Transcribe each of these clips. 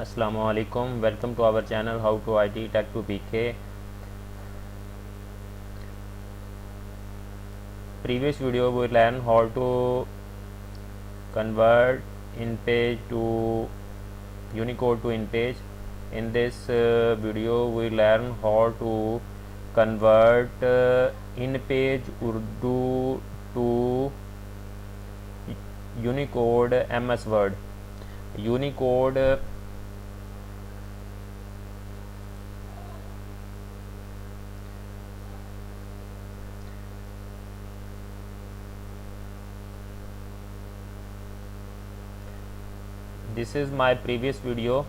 Assalamu alaikum. Welcome to our channel How to IT Tech to PK. Previous video we learn how to convert InPage to Unicode to InPage. In this video we learn how to convert InPage Urdu to Unicode MS Word. Unicode this is my previous video.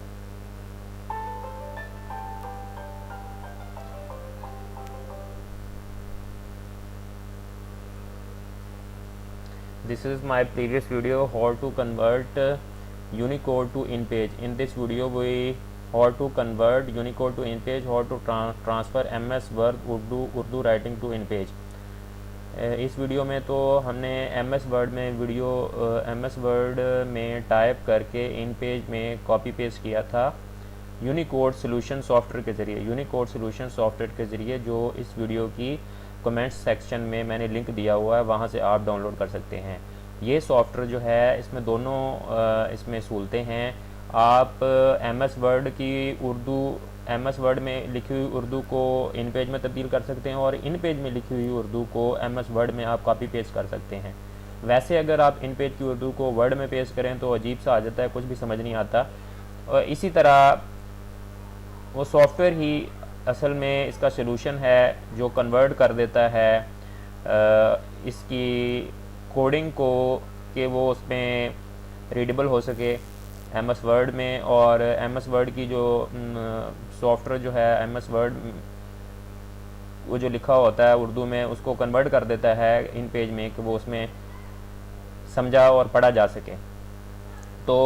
This is my previous video how to convert Unicode to InPage. In this video we how to convert Unicode to InPage, how to transfer MS Word Urdu writing to InPage. इस video में तो हमने MS word में MS word में type करके इन page में copy paste किया था यूनिकोड सॉल्यूशन सॉफ्टवेयर के ज़रिए। यूनिकोड सॉल्यूशन सॉफ्टवेयर के ज़रिए जो इस वीडियो की कमेंट्स सेक्शन में मैंने लिंक दिया हुआ है, वहाँ से आप डाउनलोड कर सकते हैं। ये सॉफ्टवेयर जो है इसमें दोनों इसमें सहूलतें हैं। आप MS वर्ड की MS वर्ड में लिखी हुई उर्दू को इन पेज में तब्दील कर सकते हैं और इन पेज में लिखी हुई उर्दू को MS वर्ड में आप कॉपी पेस्ट कर सकते हैं। वैसे अगर आप इन पेज की उर्दू को वर्ड में पेस्ट करें तो अजीब सा आ जाता है, कुछ भी समझ नहीं आता। और इसी तरह वो सॉफ्टवेयर ही असल में इसका सलूशन है जो कन्वर्ट कर देता है इसकी कोडिंग को कि वो उसमें रीडेबल हो सके MS वर्ड में। और MS वर्ड की जो सॉफ्टवेयर जो है MS वर्ड वो जो लिखा होता है उर्दू में उसको कन्वर्ट कर देता है इन पेज में कि वो उसमें समझा और पढ़ा जा सके। तो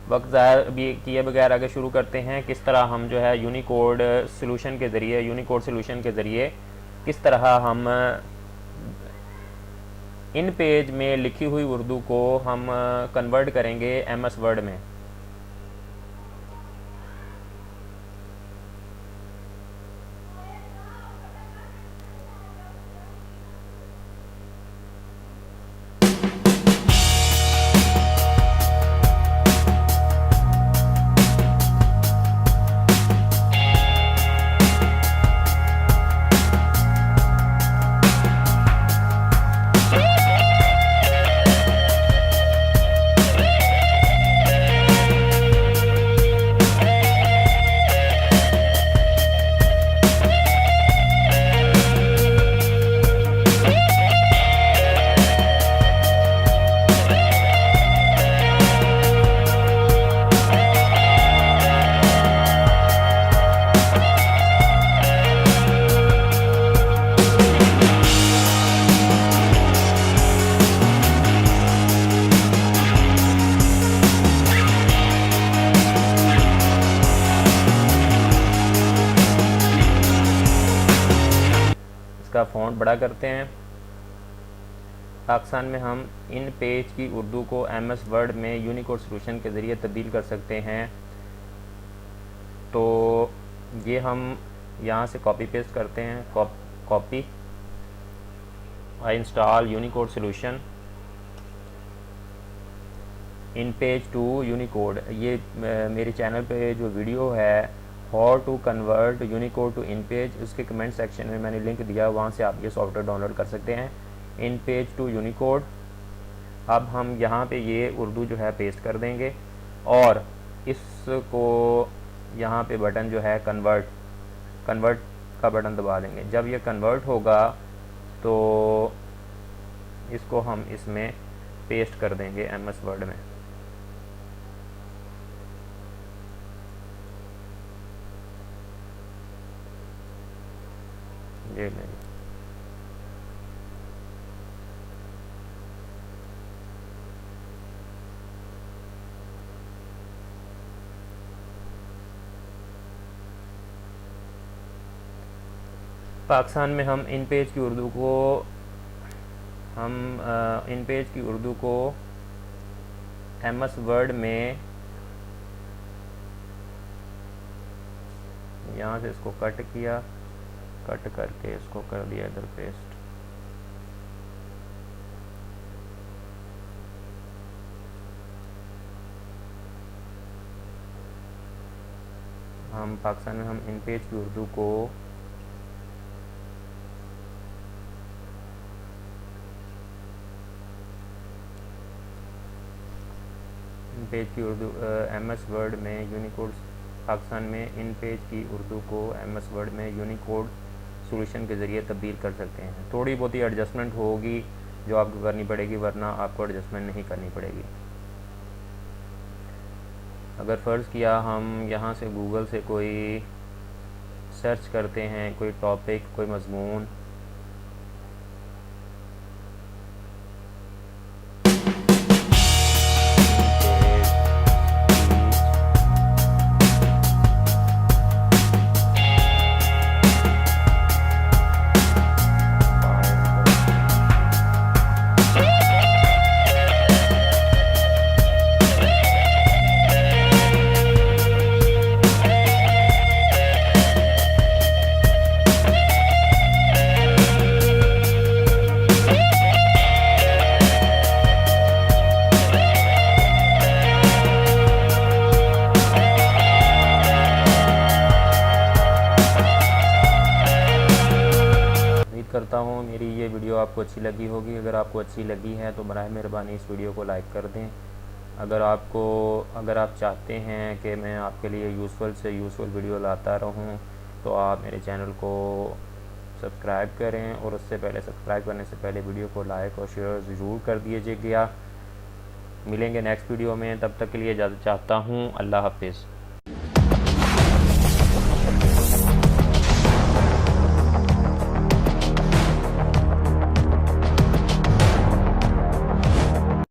वक्त ज़ाहिर भी किए बगैर आगे शुरू करते हैं किस तरह हम जो है यूनिकोड सॉल्यूशन के ज़रिए किस तरह हम इन पेज में लिखी हुई उर्दू को हम कन्वर्ट करेंगे MS वर्ड में। इसका फ़ॉन्ट बड़ा करते हैं। पाकिस्तान में हम इन पेज की उर्दू को MS वर्ड में यूनिकोड सॉल्यूशन के ज़रिए तब्दील कर सकते हैं। तो ये हम यहाँ से कॉपी पेस्ट करते हैं। Copy I install Unicode solution InPage to Unicode. ये मेरे चैनल पे जो वीडियो है how to convert Unicode to InPage, उसके कमेंट सेक्शन में मैंने लिंक दिया, वहाँ से आप ये सॉफ्टवेयर डाउनलोड कर सकते हैं। InPage to Unicode. अब हम यहाँ पे ये उर्दू जो है पेस्ट कर देंगे और इसको यहाँ पे बटन जो है कन्वर्ट का बटन दबा देंगे। जब ये कन्वर्ट होगा तो इसको हम इसमें पेस्ट कर देंगे MS वर्ड में। ये नहीं, पाकिस्तान में हम इन पेज की उर्दू को MS वर्ड में यहाँ से इसको कट किया, कट करके इसको कर दिया इधर पेस्ट। हम पाकिस्तान में हम इन पेज की उर्दू को इन पेज की उर्दू एमएस वर्ड में यूनिकोड, पाकिस्तान में इन पेज की उर्दू को एमएस वर्ड में यूनिकोड सॉल्यूशन के ज़रिए तब्दील कर सकते हैं। थोड़ी बहुत ही एडजस्टमेंट होगी जो आपको करनी पड़ेगी, वरना आपको एडजस्टमेंट नहीं करनी पड़ेगी। अगर फ़र्ज़ किया हम यहाँ से गूगल से कोई सर्च करते हैं, कोई टॉपिक, कोई मज़मून, करता हूँ मेरी ये वीडियो आपको अच्छी लगी होगी। अगर आपको अच्छी लगी है तो बराए मेहरबानी इस वीडियो को लाइक कर दें। अगर आप चाहते हैं कि मैं आपके लिए यूज़फुल से यूज़फुल वीडियो लाता रहूँ तो आप मेरे चैनल को सब्सक्राइब करें, और उससे पहले सब्सक्राइब करने से पहले वीडियो को लाइक और शेयर ज़रूर कर दीजिएगा। मिलेंगे नेक्स्ट वीडियो में, तब तक के लिए इजाज़त चाहता हूँ। अल्लाह हाफिज़।